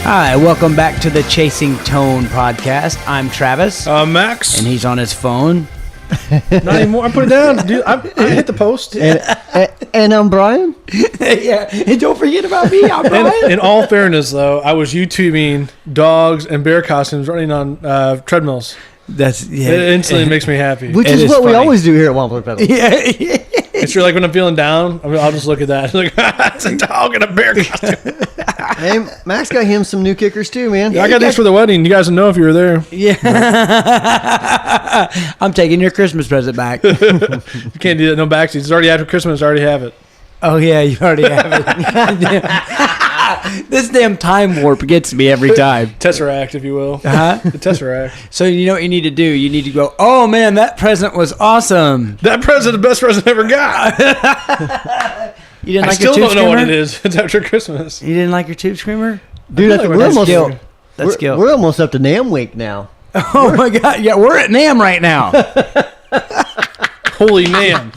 Hi, welcome back to the Chasing Tone podcast. I'm Travis. Max. And he's on his phone. Not anymore. I put it down. Dude, I hit the post. And I'm Brian. Yeah, and don't forget about me. I'm Brian. In all fairness, though, I was YouTubing dogs and bear costumes running on treadmills. It instantly makes me happy. Which is what we always do here at Wampler Pedal. Yeah. It's like when I'm feeling down, I'll just look at that. Like, it's a dog in a bear costume. Hey, Max got him some new kickers too, man. Yeah, I got these for the wedding. You guys will know if you were there. Yeah. I'm taking your Christmas present back. You can't do that. No backseats. It's already after Christmas. I already have it. Oh, yeah, you already have it. This damn time warp gets me every time. Tesseract, if you will. Huh? The Tesseract. So you know what you need to do? You need to go, oh, man, that present was awesome. That present, the best present I ever got. You didn't I like still your tube don't know what screamer? it is. It's after Christmas. You didn't like your tube screamer? Dude, That's guilt. We're almost up to NAMM week now. Oh, my God. Yeah, we're at NAMM right now. Holy NAMM.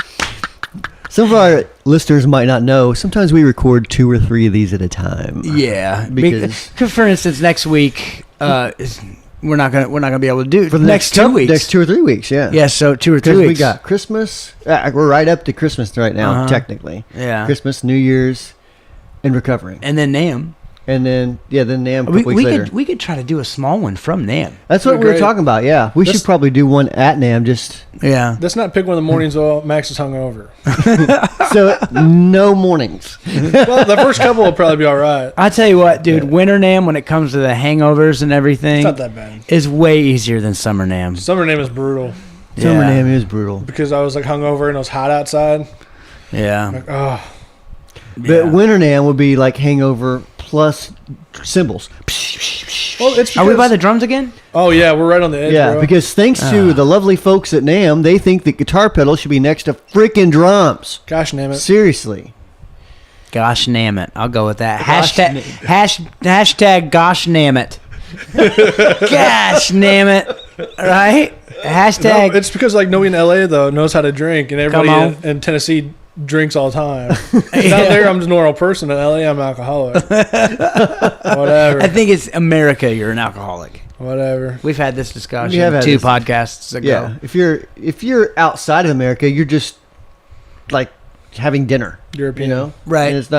Some of our listeners might not know. Sometimes we record 2 or 3 of these at a time. Yeah, because for instance, next week we're not gonna be able to do it for the next 2 weeks. Next 2 or 3 weeks, yeah. Yeah, so 2 or 3 weeks. We got Christmas. We're right up to Christmas right now, technically. Yeah, Christmas, New Year's, and recovering, and then NAMM. And then NAMM a couple weeks later. We could try to do a small one from NAMM. That's what we were talking about. Yeah, we should probably do one at NAMM. Let's not pick one of the mornings while Max is hungover. So no mornings. Well, the first couple will probably be all right. I tell you what, dude, winter NAMM when it comes to the hangovers and everything, it's not that bad. Is way easier than summer NAMM. Summer NAMM is brutal. Summer NAMM is brutal because I was like hungover and it was hot outside. Yeah. Like, oh. But winter NAMM would be like hangover plus cymbals. Well, it's Are we by the drums again? Oh, yeah, we're right on the edge, bro. Because thanks to the lovely folks at NAMM, they think that guitar pedals should be next to freaking drums. GoshNAMMit. Seriously. GoshNAMMit. I'll go with that. Hashtag GoshNAMMit. GoshNAMMit. Right? Hashtag. No, it's because like nobody in LA though knows how to drink, and everybody in Tennessee drinks all the time. Down there, I'm just a normal person. In LA, I'm an alcoholic. Whatever. I think it's America. You're an alcoholic. Whatever. We've had this discussion 2 podcasts ago. Yeah. If you're outside of America, you're just like having dinner. European, you know, right? And it's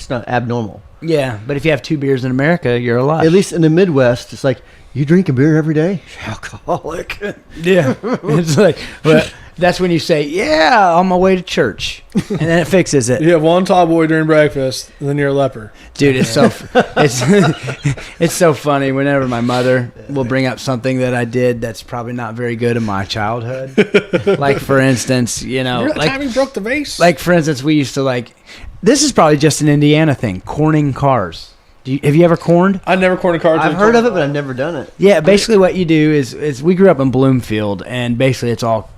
not abnormal. Yeah, but if you have 2 beers in America, you're alive. At least in the Midwest, it's like you drink a beer every day. You're alcoholic. Yeah. It's like, well, that's when you say, "Yeah, on my way to church," and then it fixes it. You have one tall boy during breakfast, and then you're a leper. Dude, it's so funny. Whenever my mother will bring up something that I did that's probably not very good in my childhood, like for instance, Remember that time you broke the vase? Like for instance, we used to this is probably just an Indiana thing, corning cars. Have you ever corned? I never corned a car. I've heard of it, but I've never done it. Yeah, basically what you do is we grew up in Bloomfield, and basically it's all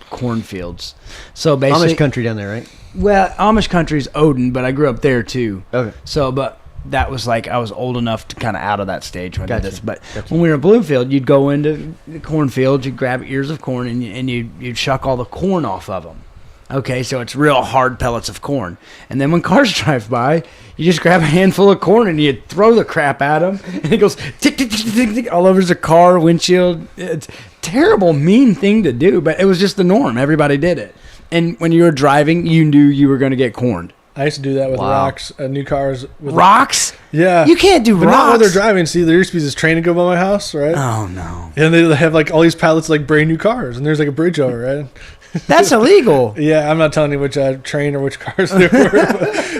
cornfields. So basically Amish country down there, right? Well, Amish country's Odin, but I grew up there too. Okay. So, but that was like I was old enough to kind of out of that stage when I did this. But Gotcha. when we were in Bloomfield, you'd go into the cornfield, you'd grab ears of corn, and you'd shuck all the corn off of them. Okay, so it's real hard pellets of corn. And then when cars drive by, you just grab a handful of corn and you throw the crap at them. And it goes tick, tick, tick, tick, tick, all over the car, windshield. It's a terrible, mean thing to do, but it was just the norm. Everybody did it. And when you were driving, you knew you were going to get corned. I used to do that with rocks, new cars. With Rocks? Yeah. You can't do but rocks. Not while they're driving. See, there used to be this train to go by my house, right? Oh, no. And they have like all these pallets like brand new cars, and there's like a bridge over, right? That's illegal. Yeah, I'm not telling you which train or which cars they were.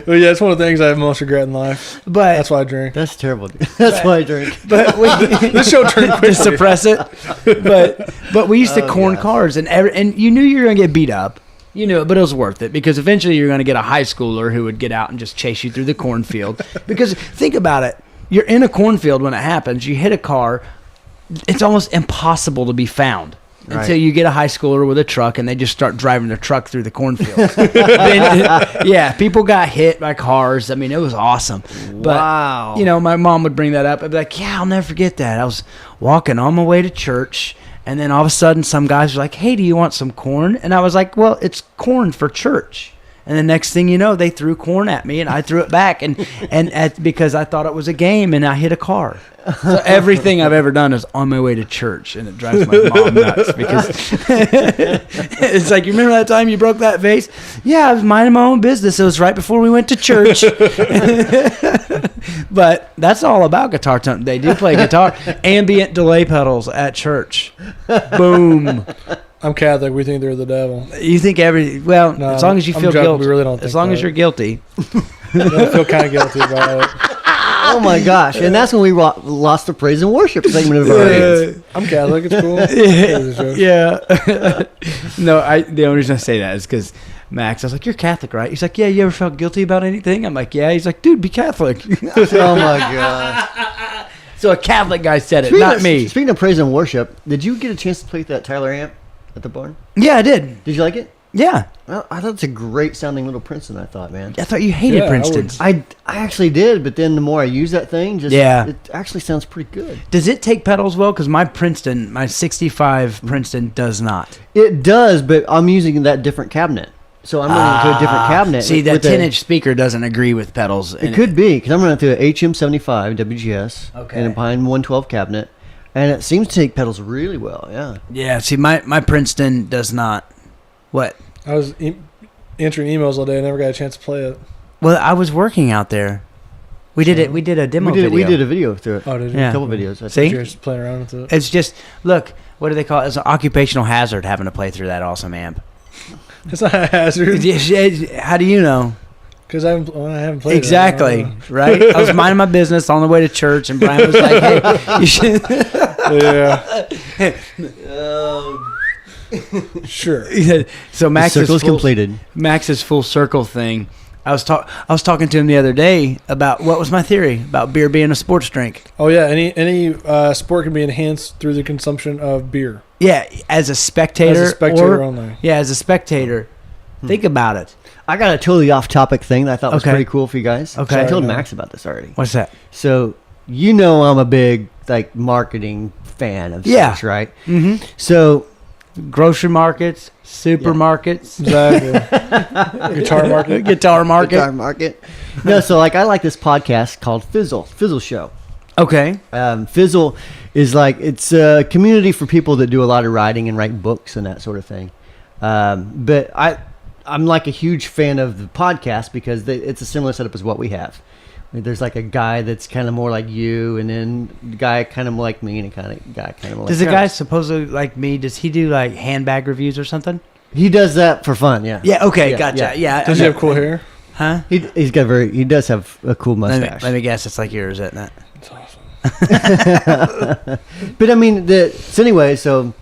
But yeah, it's one of the things I have most regret in life. But that's why I drink. That's terrible. That's why I drink. But this show turned quickly. To suppress it. But we used to corn cars, and you knew you were going to get beat up. You knew it, but it was worth it because eventually you're going to get a high schooler who would get out and just chase you through the cornfield. Because think about it. You're in a cornfield when it happens. You hit a car. It's almost impossible to be found. Right. Until you get a high schooler with a truck and they just start driving their truck through the cornfield. Yeah, people got hit by cars. I mean, it was awesome. But, wow. My mom would bring that up. I'd be like, yeah, I'll never forget that. I was walking on my way to church, and then all of a sudden some guys were like, hey, do you want some corn? And I was like, well, it's corn for church. And the next thing you know, they threw corn at me, and I threw it back, because I thought it was a game, and I hit a car. So everything I've ever done is on my way to church, and it drives my mom nuts because it's like, you remember that time you broke that vase? Yeah, I was minding my own business. It was right before we went to church. But that's all about Guitar Tone. They do play guitar, ambient delay pedals at church. Boom. I'm Catholic. We think they're the devil. You think no, as long as you feel guilty. We really don't think as long as you're guilty. I feel kind of guilty about it. Oh my gosh! And that's when we lost the praise and worship segment of our audience. I'm Catholic. It's cool. Yeah. No, the only reason I say that is because Max, I was like, "You're Catholic, right?" He's like, "Yeah." You ever felt guilty about anything? I'm like, "Yeah." He's like, "Dude, be Catholic." Oh my god! So a Catholic guy said it, not me. Speaking of praise and worship, did you get a chance to play that Tyler amp at the barn? Yeah, I did. Did you like it? Yeah. Well, I thought it's a great sounding little Princeton. I thought, man. I thought you hated Princeton. I actually did, but then the more I use that thing, it actually sounds pretty good. Does it take pedals well? Because my 65 Princeton does not. It does, but I'm using that different cabinet. So I'm running to a different cabinet. See, that 10-inch speaker doesn't agree with pedals. It could be, because I'm running through an HM75 WGS and a Pine 112 cabinet, and it seems to take pedals really well, yeah. Yeah, see, my Princeton does not. What? I was answering emails all day. I never got a chance to play it. Well, I was working out there. We did it. We did a demo video. We did a video through it. Oh, did you? Yeah. A couple videos. See? You're just playing around with it. It's just, look, what do they call it? It's an occupational hazard having to play through that awesome amp. It's not a hazard. How do you know? Because I haven't played exactly, it. Right? I was minding my business on the way to church, and Brian was like, "Hey, you should." Yeah. Sure. So Max's completed. Max's full circle thing. I was talking to him the other day about what was my theory about beer being a sports drink. Oh yeah, any sport can be enhanced through the consumption of beer. Yeah, as a spectator. As a spectator only. Yeah, as a spectator. Think about it. I got a totally off-topic thing that I thought was pretty cool for you guys. Okay. I told Max about this already. What's that? So, I'm a big marketing fan of such, right? Mm-hmm. So, grocery markets, supermarkets, Guitar market. No, so I like this podcast called Fizzle Show. Okay. Fizzle is it's a community for people that do a lot of writing and write books and that sort of thing. But I'm a huge fan of the podcast because it's a similar setup as what we have. There's a guy that's kind of more like you, and then a guy kind of like me, and a guy kind of like Does a guy supposedly like me, does he do handbag reviews or something? He does that for fun, yeah. Yeah, okay, gotcha. Yeah. Does he have cool hair? Huh? He does have a cool mustache. Let me guess, it's like yours, isn't it? It's awesome. But so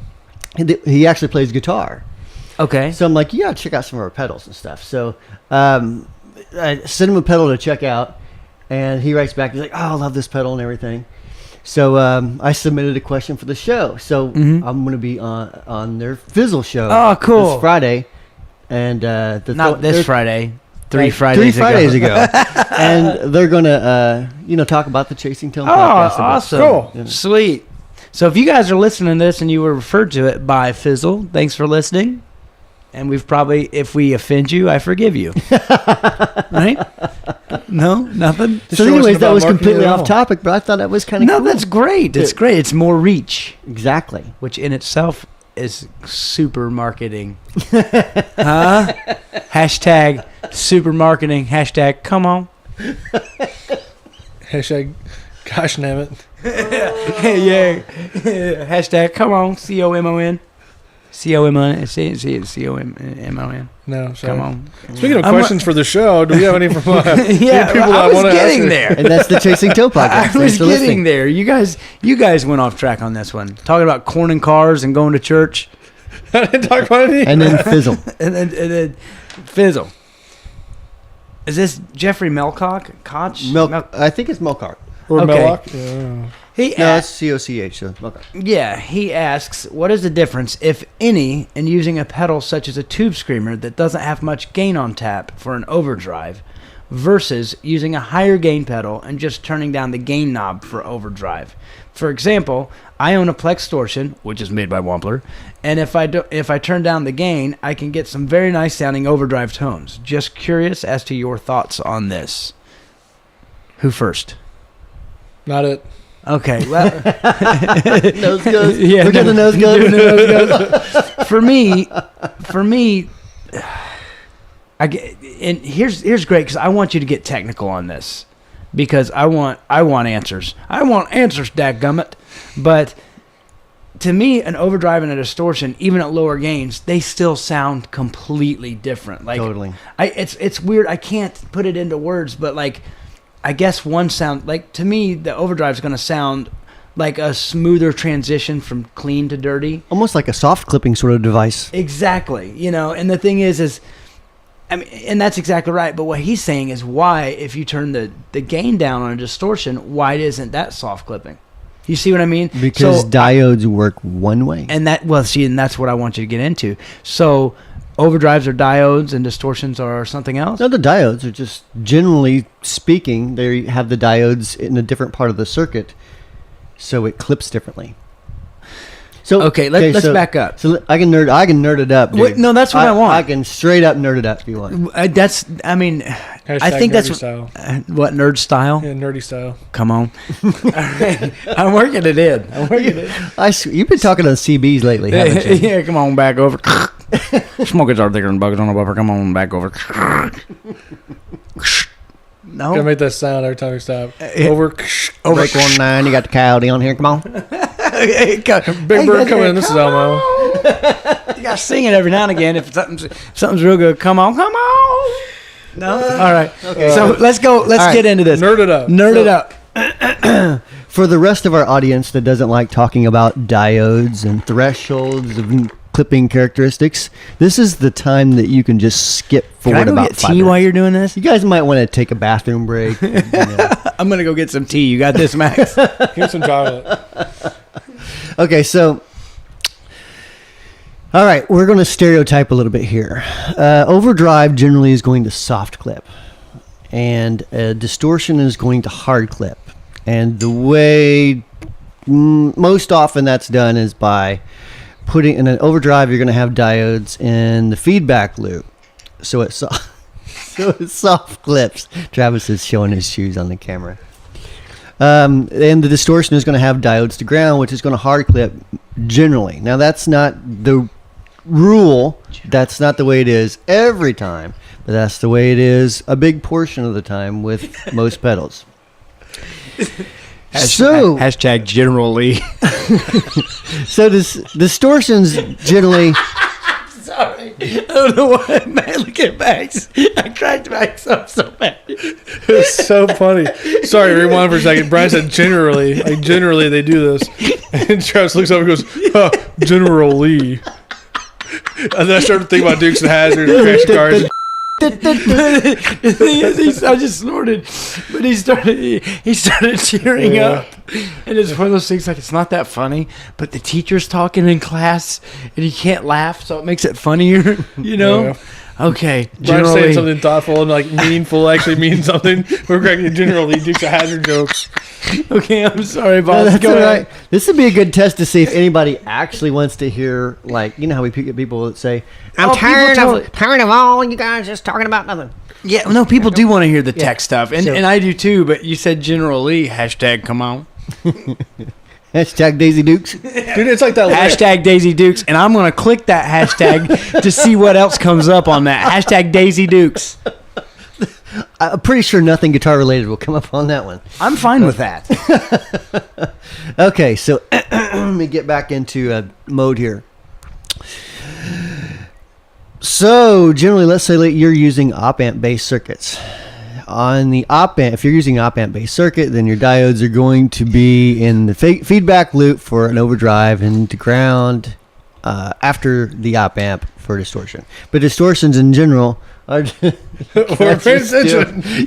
he actually plays guitar. Okay. So I'm like, you gotta check out some of our pedals and stuff. So I sent him a pedal to check out, and he writes back, he's like, oh, I love this pedal and everything. So I submitted a question for the show. So I'm going to be on their Fizzle show. Oh, cool. This Friday. And not this Friday. Three Fridays ago. And they're going to, talk about the Chasing Tone podcast. Awesome. Cool. Yeah. Sweet. So if you guys are listening to this and you were referred to it by Fizzle, thanks for listening. And if we offend you, I forgive you. Right? No? Nothing? So anyways, that was completely off topic, but I thought that was kind of cool. No, that's great. It's great. It's more reach. Exactly. Which in itself is super marketing. Huh? Hashtag super marketing. Hashtag come on. Hashtag GoshNAMMit. Yeah. Hashtag come on. COMON. COMON. COMMON. No, sorry. Come on. Speaking of questions for the show, do we have any from I was getting there. And that's the Chasing Toe podcast. I was getting there. You guys went off track on this one. Talking about corn and cars and going to church. I didn't talk about anything. And then Fizzle. and then Fizzle. Is this Jeffrey Melcock? Koch? I think it's Melcock. Or Okay. Mellock? Yeah. It's COCH. So Melcock. Yeah, he asks, what is the difference, if any, in using a pedal such as a tube screamer that doesn't have much gain on tap for an overdrive versus using a higher gain pedal and just turning down the gain knob for overdrive. For example, I own a Plex Distortion, which is made by Wampler, and if I turn down the gain, I can get some very nice sounding overdrive tones. Just curious as to your thoughts on this. Who first? Not it. Okay, well, Nose goes. yeah, Look at the nose goes. for me, and here's great because I want you to get technical on this because I want answers. I want answers, dadgummit. But to me, an overdrive and a distortion, even at lower gains, they still sound completely different. Like Totally. It's weird. I can't put it into words, but like. I guess one sound, like to me, the overdrive is going to sound like a smoother transition from clean to dirty. Almost like a soft clipping sort of device. Exactly. And the thing is, I mean, and that's exactly right. But what he's saying is why, if you turn the gain down on a distortion, why isn't that soft clipping? You see what I mean? Because diodes work one way. And that's what I want you to get into. So, overdrives are diodes and distortions are something else? No, the diodes are just, generally speaking, they have the diodes in a different part of the circuit, so it clips differently. So okay, let's back up. So I can nerd it up, dude. Wait, no, that's what I want. I can straight up nerd it up if you want. I think that's style. What nerd style? Yeah, nerdy style. Come on. All right. I'm working it in. You've been talking on CBs lately, haven't you? Yeah, come on back over. Smokers are thicker than bugs on a buffer. Come on back over. No. Gotta make that sound every time you stop. Over. Break 19, you got the coyote on here. Come on. Big Bird coming in. This is Elmo. You gotta sing it every now and again if something's real good. Come on. No. All right. Okay. So let's go. Let's get into this. Nerd it up. It up. For the rest of our audience that doesn't like talking about diodes and thresholds of clipping characteristics, this is the time that you can just skip forward about 5 minutes. Can I go get tea while you're doing this? You guys might want to take a bathroom break. I'm going to go get some tea. You got this, Max? Here's some chocolate. Okay, so... All right, we're going to stereotype a little bit here. Overdrive generally is going to soft clip, and distortion is going to hard clip. And the way most often that's done is by putting in an overdrive, you're going to have diodes in the feedback loop. So it soft clips. Travis is showing his shoes on the camera. And the distortion is going to have diodes to ground, which is going to hard clip generally. Now, that's not the rule. That's not the way it is every time. But that's the way it is a big portion of the time with most pedals. Hashtag GeneralLee. So distortions generally... Sorry. I don't know why, man. Look at Max. I cracked Max up so bad. It's so funny. Sorry, rewind for a second. Brian said generally. Like, generally, they do this. And Travis looks over and goes, GeneralLee. And then I started thinking about Dukes and Hazzards and crashing cars. The thing is, I just snorted, but he started cheering up, and it's one of those things like it's not that funny, but the teacher's talking in class, and he can't laugh, so it makes it funnier, Yeah. Okay, Brian's saying something thoughtful and like meaningful actually means something. We're cracking GeneralLee Dukes of Hazzard jokes. Okay, I'm sorry, boss. No, that's all right. This would be a good test to see if anybody actually wants to hear, like, you know how we get people that say, I'm tired of all you guys just talking about nothing. Yeah, no, people do want to hear the tech stuff, and I do too, but you said GeneralLee, hashtag come on. Hashtag Daisy Dukes. Dude, it's like that. Hashtag Daisy Dukes, and I'm going to click that hashtag to see what else comes up on that. Hashtag Daisy Dukes. I'm pretty sure nothing guitar related will come up on that one. I'm fine with that. Okay, so let me get back into mode here. So generally, let's say you're using op-amp based circuits. On the op-amp, if you're using op-amp based circuit, then your diodes are going to be in the feedback loop for an overdrive and to ground after the op-amp for distortion. But distortions in general are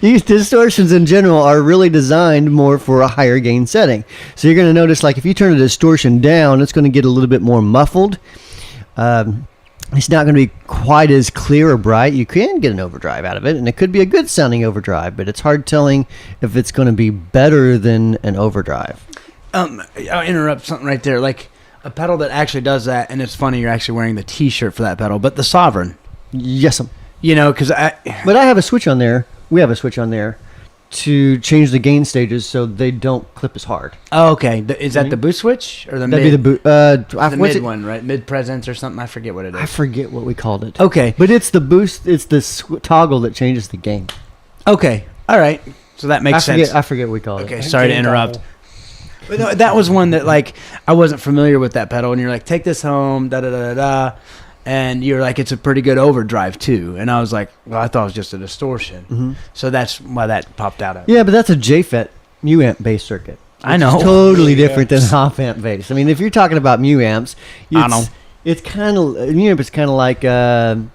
distortions in general are really designed more for a higher gain setting. So you're going to notice, like, if you turn a distortion down, it's going to get a little bit more muffled. it's not going to be quite as clear or bright. You can get an overdrive out of it, and it could be a good sounding overdrive, but it's hard telling if it's going to be better than an overdrive. I'll interrupt something right there. Like a pedal that actually does that, and it's funny you're actually wearing the T-shirt for that pedal, but the Sovereign. Yes. You know, because But I have a switch on there. We have a switch on there to change the gain stages so they don't clip as hard. Oh, okay. Is that the boost switch or the That'd mid? be the boot. The mid one, right? Mid presence or something. I forget what it is. I forget what we called it. Okay. But it's the boost. It's the toggle that changes the gain. Okay. All right. So that makes sense. I forget what we called it. Okay. Sorry to interrupt. But no, that was one that like I wasn't familiar with that pedal, and you're like, take this home, da da da da. And you're like, it's a pretty good overdrive too. And I was like, well, I thought it was just a distortion. Mm-hmm. So that's why that popped out of it. Yeah, but that's a JFET mu amp bass circuit. I know. It's totally different than op amp bass. I mean, if you're talking about mu amps, I know. It's kind of mu amp is kind of like well,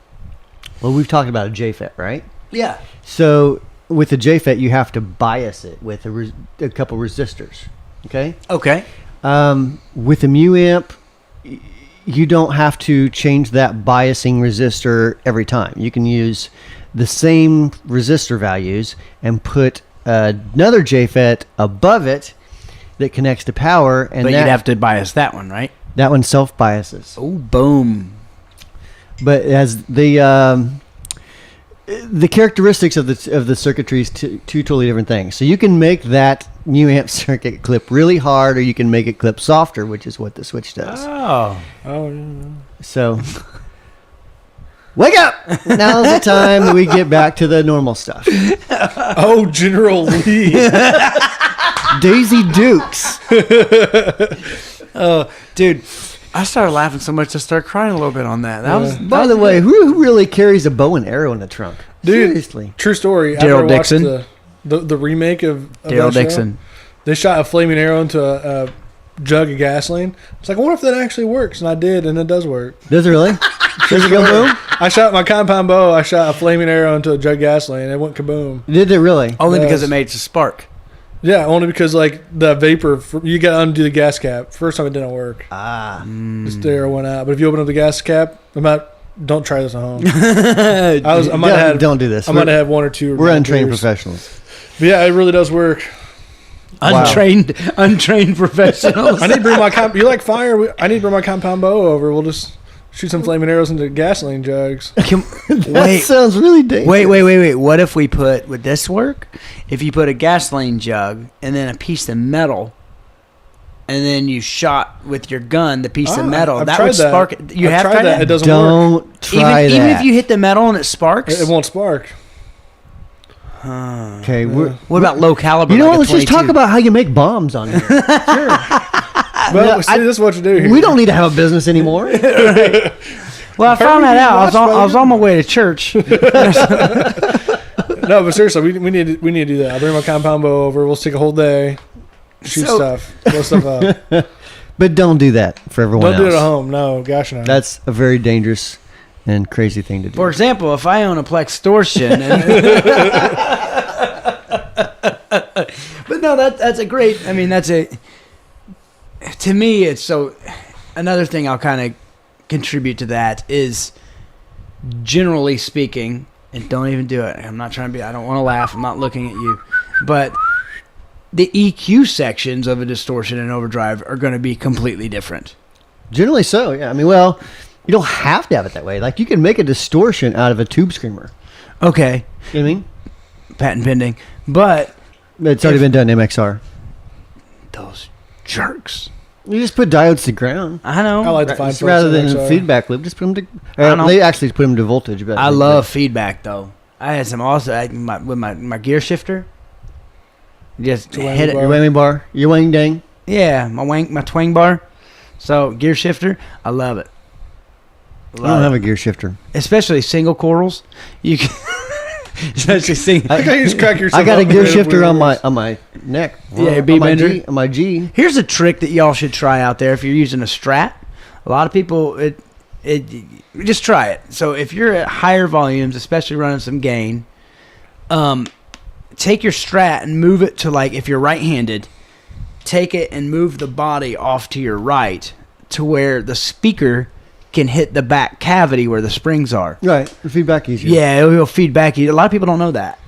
we've talked about a JFET, right? Yeah. So with a JFET, you have to bias it with a couple resistors. Okay. Okay. With a mu amp, you don't have to change that biasing resistor every time. You can use the same resistor values and put another JFET above it that connects to power. And But you'd have to bias that one, right? that one self-biases. Oh, boom. But as the characteristics of the circuitry is two totally different things. So you can make that mu amp circuit clip really hard, or you can make it clip softer, which is what the switch does. Oh. Yeah. So wake up! Now's the time that we get back to the normal stuff. Oh, GeneralLee. Daisy Dukes. Oh, dude. I started laughing so much I started crying a little bit on that. That was. By the way, who really carries a bow and arrow in the trunk? Dude, seriously. True story. Daryl After I watched Dixon. The remake of Daryl that show, Dixon. they shot a flaming arrow into a jug of gasoline. It's like, I wonder if that actually works. And I did, and it does work. Does it really? Does it go boom? I shot my compound bow. I shot a flaming arrow into a jug of gasoline. And it went kaboom. Did it really? Only because Yes. it made it spark. Yeah, only because like the vapor, you got to undo the gas cap. First time it didn't work. Just the arrow went out. But if you open up the gas cap, don't try this at home. I might have Don't do this. I might have one or two. We're untrained beers. professionals. But yeah, it really does work. Untrained professionals. I need to bring my you like fire? I need to bring my compound bow over. We'll just shoot some flaming arrows into gasoline jugs. That sounds really dangerous. Wait. What if would this work? If you put a gasoline jug and then a piece of metal, and then you shot with your gun the piece of metal, I've that tried would spark it. You I've have tried tried that. It doesn't work. Don't try that. Even if you hit the metal and it sparks? It won't spark. Okay. What about low caliber? You know like what? a Let's just 22? talk about how you make bombs on here. Sure. Well, see, this is what you do here. We don't need to have a business anymore. Well, I found that out. I was on my way to church. No, but seriously, we need to do that. I'll bring my compound bow over. We'll take a whole day, shoot stuff, blow stuff up. But don't do that for everyone Don't else. do it at home. No, gosh no. That's a very dangerous and crazy thing to do. For example, if I own a Plextortion, but no, that's a great. I mean, to me, it's so. Another thing I'll kind of contribute to that is, generally speaking, and don't even do it. I'm not trying to be. I don't want to laugh. I'm not looking at you, but the EQ sections of a distortion and overdrive are going to be completely different. Generally so, yeah. I mean, well, you don't have to have it that way. Like, you can make a distortion out of a tube screamer. Okay, You know what I mean? patent pending, but It's already been done in MXR. those jerks. You just put diodes to ground. I know. I like to find Rather than folks a in feedback loop, just put them to... I know. They actually put them to voltage. But I love feedback though. I had some also with my gear shifter. Just Your hit it. whammy your whammy bar, your wang dang. Yeah, my twang bar. So gear shifter, I love it. I don't have a gear shifter. Especially single coils. You can especially single. I just crack yourself I got a up gear with shifter on words. my neck. Yeah, B on my bender. G, on my G. Here's a trick that y'all should try out there if you're using a Strat. A lot of people just try it. So if you're at higher volumes, especially running some gain, take your Strat and move it to, like, if you're right-handed, take it and move the body off to your right to where the speaker can hit the back cavity where the springs are. Right. The feedback easier. Yeah, it'll feed back. A lot of people don't know that.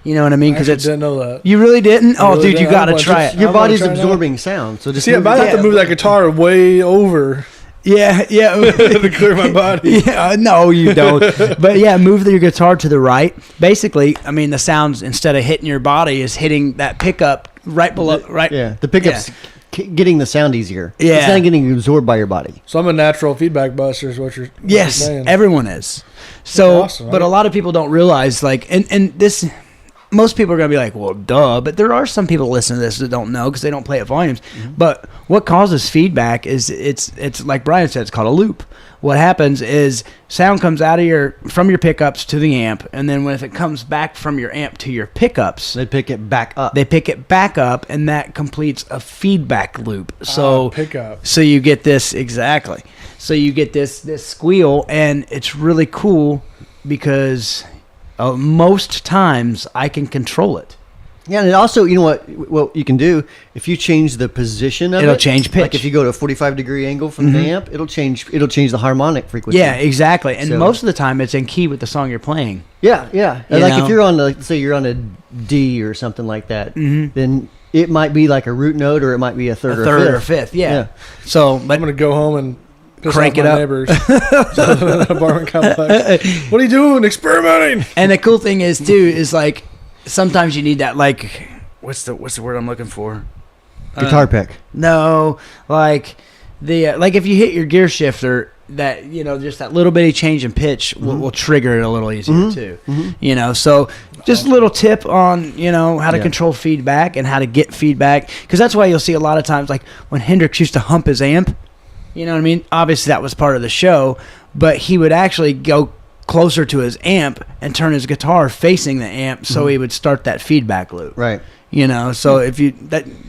You know what I mean? Because I didn't know that. You really didn't? I really dude, you didn't. got to try it. Your body's absorbing sound. So just see, I might have to move that guitar way over. Yeah. To clear my body. Yeah, no, you don't. But yeah, move your guitar to the right. Basically, I mean, the sounds, instead of hitting your body, is hitting that pickup right below. Right. Yeah, the pickup's getting the sound easier. Yeah. It's not getting absorbed by your body. So I'm a natural feedback buster is what you're saying. Everyone is. So, awesome, but a lot of people don't realize, like, and this... Most people are going to be like, well, duh. But there are some people listening to this that don't know because they don't play at volumes. Mm-hmm. But what causes feedback is it's like Brian said, it's called a loop. What happens is sound comes out of from your pickups to the amp, and then if it comes back from your amp to your pickups, they pick it back up. And that completes a feedback loop. So pickup. So you get this exactly. So you get this squeal, and it's really cool because. Most times I can control it. Yeah, and also, you know what you can do if you change the position of it'll change pitch. Like if you go to a 45-degree angle from the amp, it'll change the harmonic frequency. Yeah, exactly. And most of the time it's in key with the song you're playing. Yeah. Like if you're on say you're on a D or something like that, then it might be like a root note, or it might be a third or fifth. Yeah. So, but I'm gonna go home and crank it up. Neighbors. Apartment complex. What are you doing? Experimenting. And the cool thing is too is like sometimes you need that, like what's the word I'm looking for? Guitar pick. No, like the like if you hit your gear shifter, that just that little bitty change in pitch will trigger it a little easier too. Mm-hmm. So just a little tip on how to control feedback and how to get feedback, because that's why you'll see a lot of times like when Hendrix used to hump his amp. You know what I mean? Obviously, that was part of the show, but he would actually go closer to his amp and turn his guitar facing the amp, so he would start that feedback loop. Right. So if you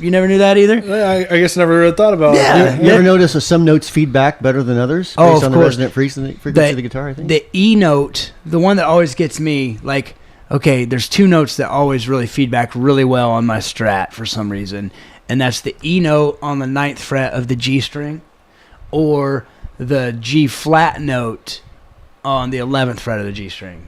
never knew that either? I guess I never really thought about it. You ever notice some notes feedback better than others based on the resonant frequency of the guitar, I think? The E note, the one that always gets me, like, okay, there's two notes that always really feedback really well on my Strat for some reason, and that's the E note on the 9th fret of the G string, or the G flat note on the 11th fret of the G string.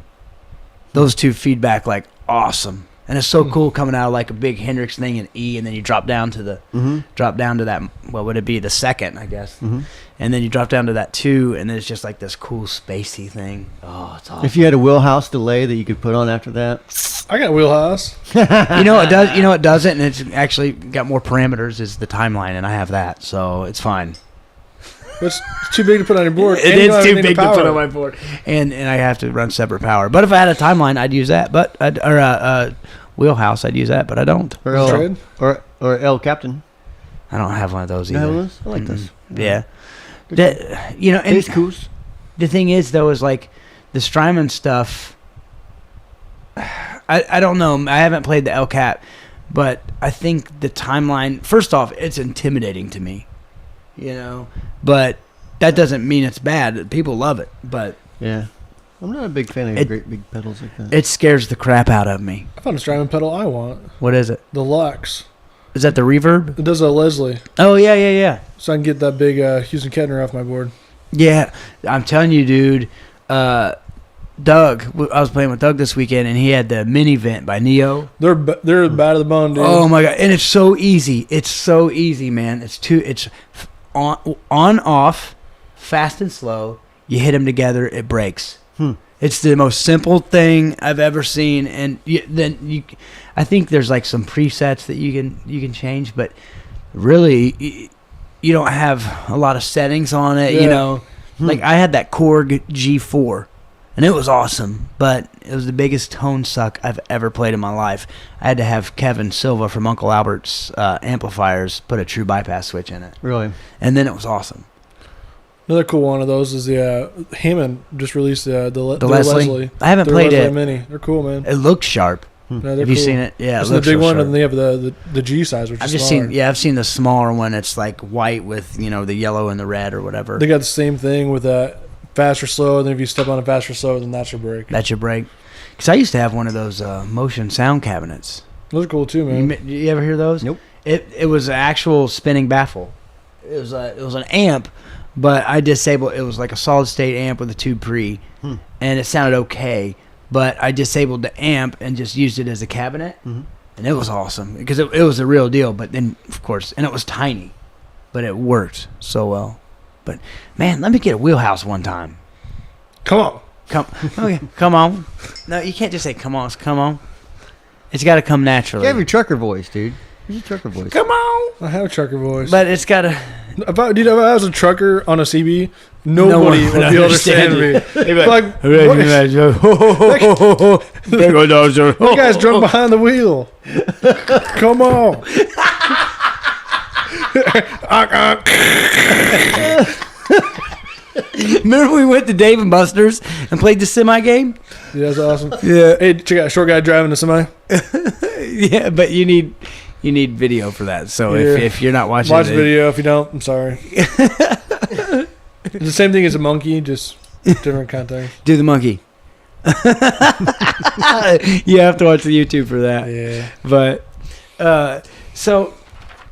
Those two feedback like awesome, and it's so cool coming out of like a big Hendrix thing in E, and then you drop down to that. What would it be? The second, I guess. And then you drop down to that 2, and then it's just like this cool spacey thing. Oh, it's awesome. If you had a wheelhouse delay that you could put on after that, I got a wheelhouse. It does. It doesn't, and it's actually got more parameters. Is the timeline, and I have that, so it's fine. It's too big to put on your board. It is too big to put on my board, and I have to run separate power. But if I had a timeline, I'd use that. But or a wheelhouse, I'd use that. But I don't. Or El Captain. I don't have one of those either. I like those. Yeah. And cool. The thing is, though, is like the Strymon stuff. I don't know. I haven't played the El Cap, but I think the timeline. First off, it's intimidating to me. But that doesn't mean it's bad. People love it, but yeah, I'm not a big fan of great big pedals like that. It scares the crap out of me. I found a Strymon pedal I want. What is it? The Lux. Is that the reverb? It does a Leslie. Oh yeah. So I can get that big Houston Kettner off my board. Yeah, I'm telling you, dude. Doug, I was playing with Doug this weekend, and he had the Mini Vent by Neo. They're bad to the bone, dude. Oh my god, and it's so easy. It's so easy, man. It's on off, fast and slow. You hit them together, it breaks. It's the most simple thing I've ever seen, and I think there's like some presets that you can change, but really you don't have a lot of settings on it. Like I had that Korg G4. And it was awesome, but it was the biggest tone suck I've ever played in my life. I had to have Kevin Silva from Uncle Albert's amplifiers put a true bypass switch in it. Really? And then it was awesome. Another cool one of those is the Hammond just released the Leslie. I haven't played Leslie it. Mini. They're cool, man. It looks sharp. Yeah, have you seen it? Yeah, it's it looks the big one, sharp. and they have the G size, which is smaller. I've seen the smaller one. It's like white with the yellow and the red or whatever. They got the same thing with fast or slow, and then if you step on it fast or slow, then that's your break. That's your break. Because I used to have one of those motion sound cabinets. Those are cool too, man. You ever hear those? Nope. It was an actual spinning baffle. It was an amp but I disabled. It was like a solid state amp with a tube pre, and it sounded okay. But I disabled the amp and just used it as a cabinet, and it was awesome because it was a real deal. But then, of course, and it was tiny, but it worked so well. But man, let me get a wheelhouse one time. Come on. Come on. No, you can't just say come on. Come on. It's got to come naturally. You have your trucker voice, dude. Use your trucker voice. Come on. I have a trucker voice. But it's got to. If I was a trucker on a CB, nobody would be able to understand me. Like, that guy's drunk behind the wheel. Come on. Remember we went to Dave and Buster's and played the semi game? Yeah, that's awesome. Yeah. Hey, check out short guy driving the semi. Yeah, but you need video for that. So if you're not watching watch video. If you don't, I'm sorry. It's the same thing as a monkey, just different context. Do the monkey. You have to watch the YouTube for that. Yeah. But so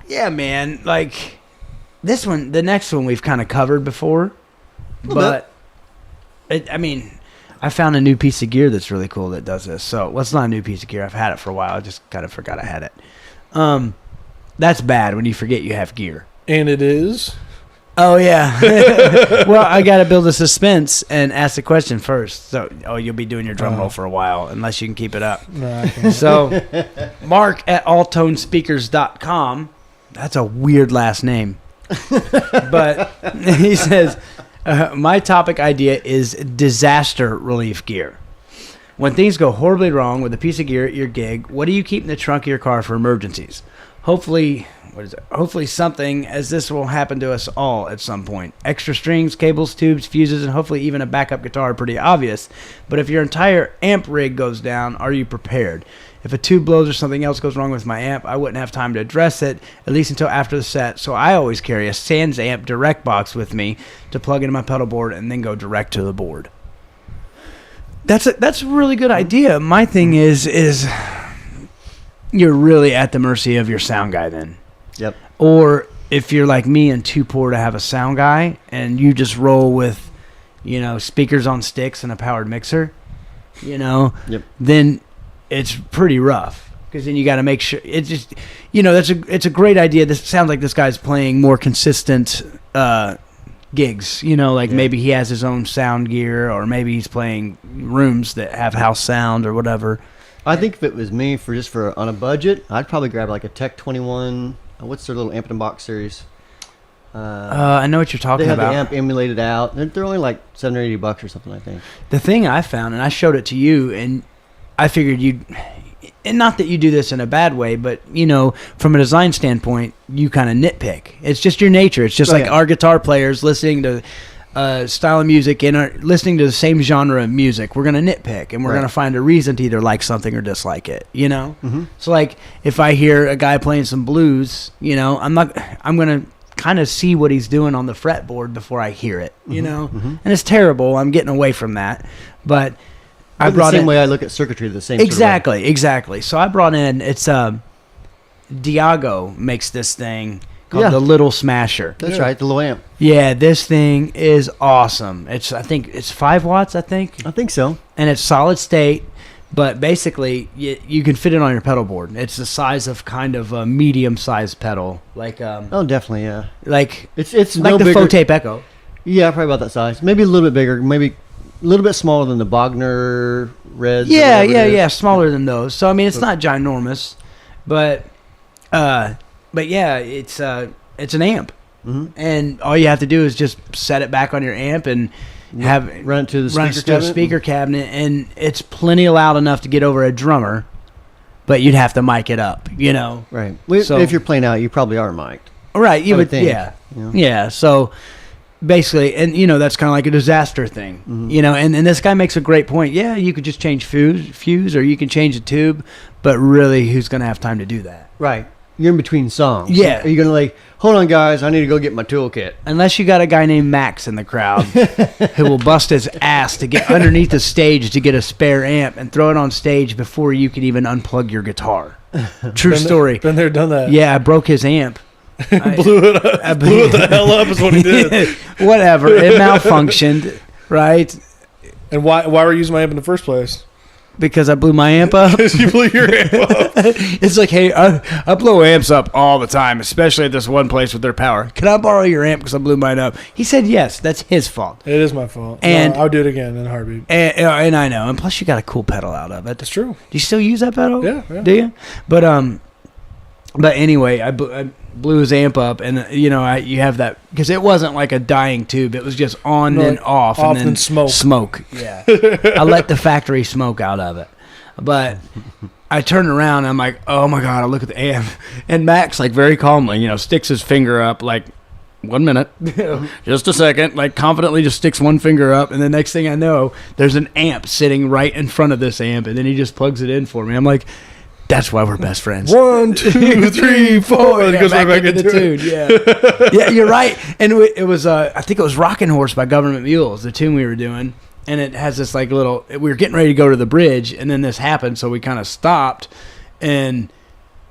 yeah, man, like this one, the next one we've kind of covered before, but I found a new piece of gear that's really cool that does this. So, well, it's not a new piece of gear. I've had it for a while. I just kind of forgot I had it. That's bad when you forget you have gear. And it is. Oh, yeah. Well, I got to build a suspense and ask the question first. So, you'll be doing your drum roll for a while unless you can keep it up. No, I can't. So, Mark at alltonespeakers.com. That's a weird last name. But he says, my topic idea is disaster relief gear. When things go horribly wrong with a piece of gear at your gig, what do you keep in the trunk of your car for emergencies? Hopefully something, as this will happen to us all at some point. Extra strings, cables, tubes, fuses, and hopefully even a backup guitar are pretty obvious. But if your entire amp rig goes down, are you prepared? If a tube blows or something else goes wrong with my amp, I wouldn't have time to address it, at least until after the set. So I always carry a Sans amp direct box with me to plug into my pedal board and then go direct to the board. That's a really good idea. My thing is you're really at the mercy of your sound guy then. Yep. Or if you're like me and too poor to have a sound guy and you just roll with, speakers on sticks and a powered mixer, then it's pretty rough because then you got to make sure it's just, it's a great idea. This sounds like this guy's playing more consistent gigs, maybe he has his own sound gear or maybe he's playing rooms that have house sound or whatever. I think if it was me for on a budget, I'd probably grab like a Tech 21. What's their little amp in box series? I know what you're talking about. They have the amp emulated out. They're only like $70 or $80 or something, I think. The thing I found, and I showed it to you, and I figured you'd, and not that you do this in a bad way, but, from a design standpoint, you kind of nitpick. It's just your nature. It's just our guitar players listening to style of music and are listening to the same genre of music. We're going to nitpick, and we're going to find a reason to either like something or dislike it, Mm-hmm. So, like, if I hear a guy playing some blues, I'm going to kind of see what he's doing on the fretboard before I hear it, Mm-hmm. And it's terrible. I'm getting away from that. But I brought the same way I look at circuitry, the same exactly. So I brought in, it's Diago makes this thing called the Little Smasher. That's right, the low amp. Yeah, this thing is awesome. I think it's 5 watts, I think. I think so. And it's solid state, but basically you can fit it on your pedal board. It's the size of kind of a medium-sized pedal. Like oh, definitely, yeah. Like it's like no the bigger. Fotape Echo. Yeah, probably about that size. Maybe a little bit bigger. Maybe a little bit smaller than the Bogner Reds. Yeah, smaller than those. So I mean, it's not ginormous, but yeah, it's an amp, and all you have to do is just set it back on your amp and run it to the speaker cabinet, and it's plenty loud enough to get over a drummer, but you'd have to mic it up, Right. So if you're playing out, you probably are mic'd. Right. You would think. Yeah. Yeah. So basically, and that's kind of like a disaster thing, and this guy makes a great point. Yeah, you could just change fuse, or you can change the tube, but really, who's going to have time to do that? Right. You're in between songs. Yeah. Are you going to hold on, guys, I need to go get my toolkit. Unless you got a guy named Max in the crowd who will bust his ass to get underneath the stage to get a spare amp and throw it on stage before you can even unplug your guitar. True story. Been there, done that. Yeah, I broke his amp blew it up. Blew it the hell up is what he did. Whatever. It malfunctioned, right? And why were you using my amp in the first place? Because I blew my amp up. Because you blew your amp up. It's like, hey, I blow amps up all the time, especially at this one place with their power. Can I borrow your amp because I blew mine up? He said yes. That's his fault. It is my fault. And no, I'll do it again in a heartbeat. And I know. And plus, you got a cool pedal out of it. That's true. Do you still use that pedal? Yeah. Do you? But anyway, I blew his amp up, and you have that because it wasn't like a dying tube; it was just on and off, and then smoke. Yeah, I let the factory smoke out of it, but I turned around, and I'm like, oh my god! I look at the amp, and Max like very calmly, sticks his finger up like. 1 minute, just a second, like confidently just sticks one finger up, and the next thing I know, there's an amp sitting right in front of this amp, and then he just plugs it in for me. I'm like, that's why we're best friends. 1, 2, 3, 4. And it goes right back into the tune. Yeah, yeah, you're right. And it was, I think it was "Rockin' Horse" by Government Mules, the tune we were doing, and it has this like little. We were getting ready to go to the bridge, and then this happened, so we kind of stopped, and.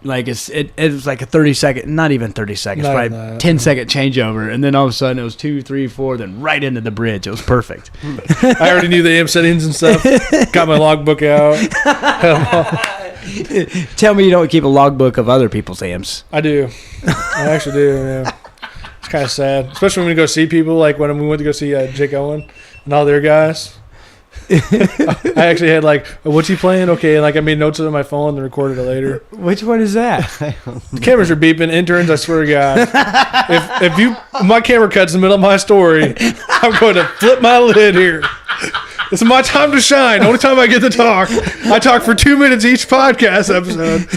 Like it was like a 30-second, not even 30 seconds, probably 10-second changeover, and then all of a sudden it was 2, 3, 4, then right into the bridge. It was perfect. I already knew the amp settings and stuff. Got my logbook out. Tell me you don't keep a logbook of other people's amps. I do. I actually do. Yeah. It's kind of sad, especially when we go see people. Like when we went to go see Jake Owen and all their guys. I actually had like, what's he playing? Okay, and like I made notes of it on my phone and recorded it later. Which one is that? The cameras are beeping. Interns, I swear to God, if my camera cuts in the middle of my story, I'm going to flip my lid here. This is my time to shine. The only time I get to talk. I talk for 2 minutes each podcast episode.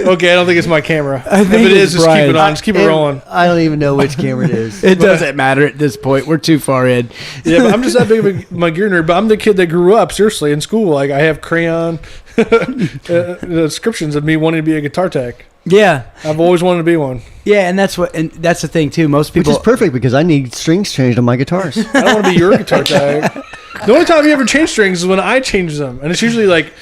Okay, I don't think it's my camera. If it is, just keep it on. Just keep it rolling. I don't even know which camera it is. It doesn't matter at this point. We're too far in. Yeah, but I'm just that big of my gear nerd. But I'm the kid that grew up, seriously, in school. Like, I have crayon descriptions of me wanting to be a guitar tech. Yeah. I've always wanted to be one. Yeah, and that's the thing, too. Most people... Which is perfect because I need strings changed on my guitars. I don't want to be your guitar tech. The only time you ever change strings is when I change them. And it's usually like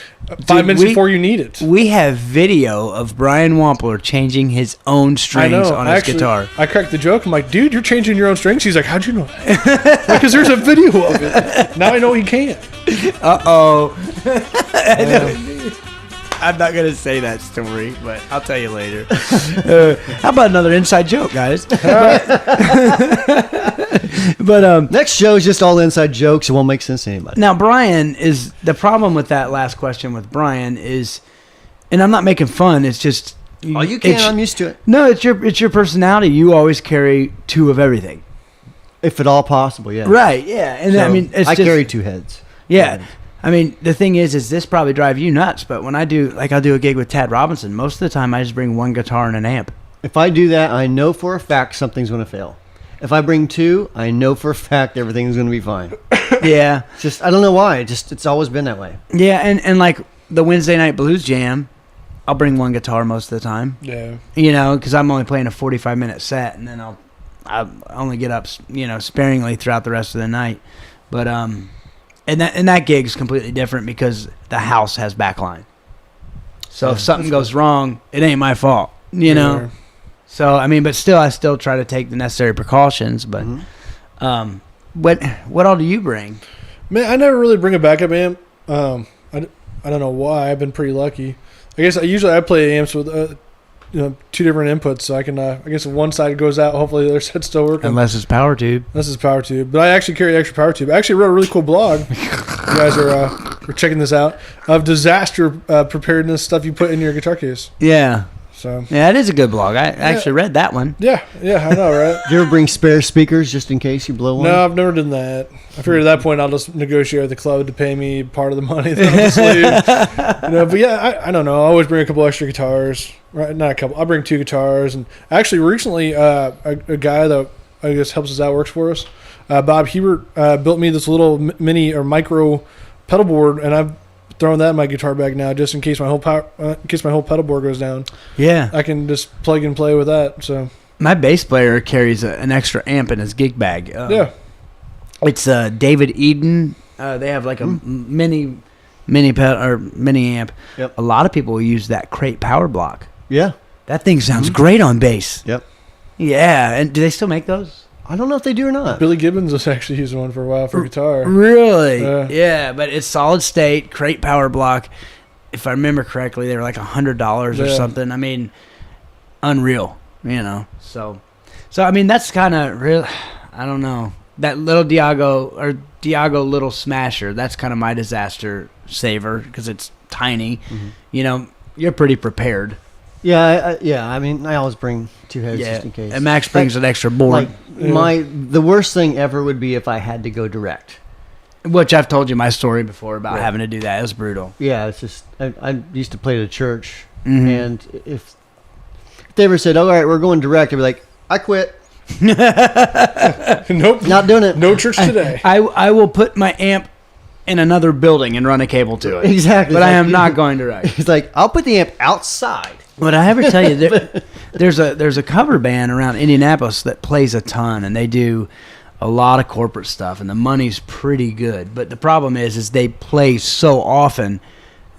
5 minutes before you need it. We have video of Brian Wampler changing his own strings on his guitar. I cracked the joke. I'm like, dude, you're changing your own strings? He's like, how'd you know that? Because there's a video of it. Now I know he can't. Uh-oh. I'm not going to say that story, but I'll tell you later. How about another inside joke, guys? But next show is just all inside jokes. It won't make sense to anybody. Now, Brian is the problem with that last question with Brian is, and I'm not making fun. It's just you can. I'm used to it. No, it's your personality. You always carry two of everything, if at all possible. Yeah. Right. Yeah. And so I mean, I carry two heads. Yeah. I mean, the thing is this probably drive you nuts, but when I'll do a gig with Tad Robinson, most of the time I just bring one guitar and an amp. If I do that, I know for a fact something's going to fail. If I bring two, I know for a fact everything's going to be fine. Yeah. Just, I don't know why. It's always been that way. Yeah, and like the Wednesday night blues jam, I'll bring one guitar most of the time. Yeah. Because I'm only playing a 45-minute set, and then I'll only get up, sparingly throughout the rest of the night. But And that gig's completely different because the house has backline. So if something goes wrong, it ain't my fault, know. So I mean, but still, I still try to take the necessary precautions. But what all do you bring? Man, I never really bring a backup amp. I don't know why. I've been pretty lucky. I guess I play amps with two different inputs, so I can I guess if one side goes out, hopefully the other side's still working. Unless it's power tube. But I actually carry the extra power tube. I actually wrote a really cool blog. You guys are checking this out of disaster preparedness stuff you put in your guitar case. Yeah. So yeah, it is a good blog. I actually read that one. Yeah, I know, right? Do you ever bring spare speakers just in case you blow one? No, I've never done that. I figured at that point I'll just negotiate with the club to pay me part of the money that I'm just leave. But yeah, I don't know. I always bring a couple extra guitars. Right, not a couple. I'll bring two guitars. And actually, recently, a guy that I guess helps us out, works for us, Bob Hebert, built me this little mini or micro pedal board, and I've thrown that in my guitar bag now, just in case my whole pedal board goes down. Yeah, I can just plug and play with that. So my bass player carries an extra amp in his gig bag. Yeah, it's David Eden. They have like a mini pedal or mini amp. Yep. A lot of people will use that crate power block. Yeah. That thing sounds great on bass. Yep. Yeah, and do they still make those? I don't know if they do or not. Billy Gibbons was actually using one for a while for guitar. Really? Yeah. Yeah, but it's solid state, crate power block. If I remember correctly, they were like $100 or something. I mean, unreal, you know. So I mean, that's kind of real. I don't know. That little Diago little smasher, that's kind of my disaster saver because it's tiny. Mm-hmm. You know, you're pretty prepared. Yeah, I mean, I always bring 2 heads just in case. And Max brings an extra board. The worst thing ever would be if I had to go direct. Which I've told you my story before about having to do that. It was brutal. Yeah, it's just I used to play at a church, and if they ever said, "Oh, all right, we're going direct," I'd be like, "I quit." Nope, not doing it. No church today. I will put my amp in another building and run a cable to it. Exactly, but I am not going direct. It's like I'll put the amp outside. But I ever tell you, there's a cover band around Indianapolis that plays a ton, and they do a lot of corporate stuff, and the money's pretty good. But the problem is they play so often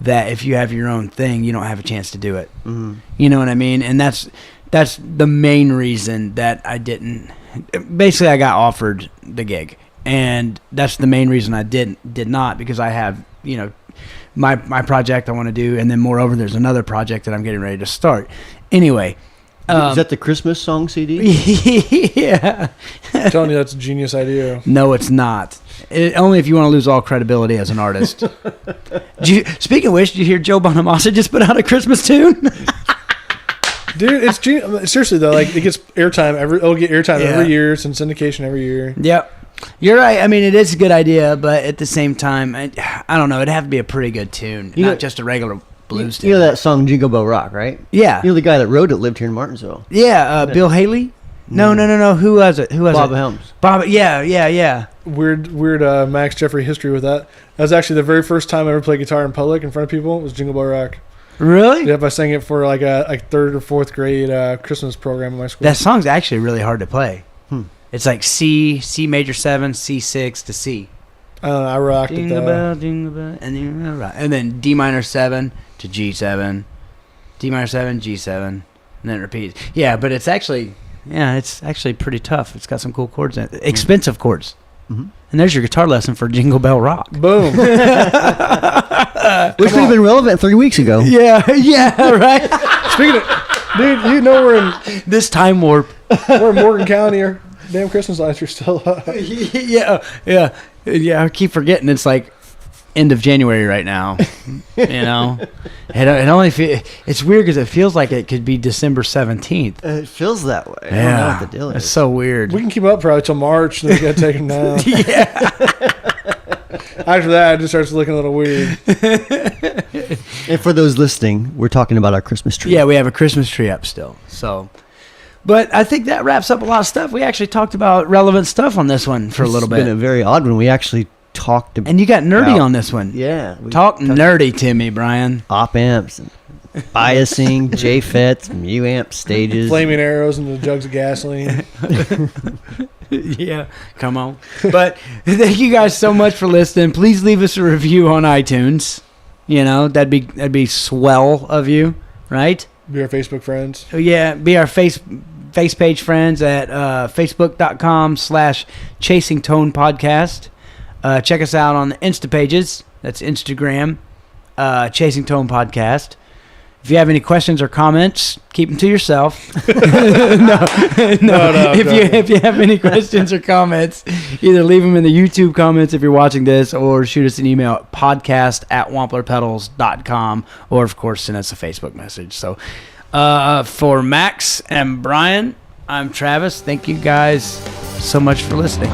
that if you have your own thing, you don't have a chance to do it. Mm-hmm. You know what I mean? And that's the main reason that I didn't. Basically, I got offered the gig, and that's the main reason I did not, because I have, you know, my project I want to do, and then moreover, there's another project that I'm getting ready to start. Anyway. Is that the Christmas song CD? Yeah. I'm telling you, that's a genius idea. No, it's not. Only if you want to lose all credibility as an artist. Speaking of which, did you hear Joe Bonamassa just put out a Christmas tune? Dude, it's genius. Seriously though, like it gets airtime it'll get airtime every year. It's in syndication every year. Yep. You're right. I mean, it is a good idea, but at the same time, I don't know. It'd have to be a pretty good tune, not just a regular blues tune. You know that song Jingle Bell Rock, right? Yeah. You know the guy that wrote it lived here in Martinsville. Yeah, Bill Haley? No. Who was it? Bob Helms. Bob. Yeah. Weird Max Jeffrey history with that. That was actually the very first time I ever played guitar in public in front of people. It was Jingle Bell Rock. Really? Yep, I sang it for like a 3rd or 4th grade Christmas program in my school. That song's actually really hard to play. It's like C major 7, C6 to C. I rocked it though. Jingle bell, and then D minor 7 to G7, D minor 7, G7, and then it repeats. Yeah, but it's actually pretty tough. It's got some cool chords in it. Expensive chords. Mm-hmm. And there's your guitar lesson for Jingle Bell Rock. Boom. Which would have been relevant 3 weeks ago. Yeah, right. Speaking of, dude, you know we're in this time warp. We're in Morgan County. Our damn Christmas lights are still up. Yeah. I keep forgetting it's like end of January right now. You know, it only it's weird because it feels like it could be December 17th. It feels that way. Yeah, I don't know what the deal is. It's so weird. We can keep up probably till March, and then we gotta take them down. Yeah. After that, it just starts looking a little weird. And for those listening, we're talking about our Christmas tree. Yeah, we have a Christmas tree up still. So, but I think that wraps up a lot of stuff. We actually talked about relevant stuff on this one for a little bit. It's been a very odd one. We actually talked about. And you got nerdy on this one. Yeah. Talk nerdy to me, Brian. Op amps, and biasing, JFETs, mu amp stages. Flaming arrows and the jugs of gasoline. Yeah, come on. But thank you guys so much for listening. Please leave us a review on iTunes. You know, that'd be swell of you, right? Be our Facebook friends. Yeah, be our face page friends at facebook.com/Chasing Tone Podcast. Check us out on the Insta pages. That's Instagram, Chasing Tone Podcast. If you have any questions or comments, keep them to yourself. No. If you have any questions or comments, either leave them in the YouTube comments if you're watching this, or shoot us an email at podcast@wamplerpedals.com, or of course send us a Facebook message. So for Max and Brian, I'm Travis. Thank you guys so much for listening.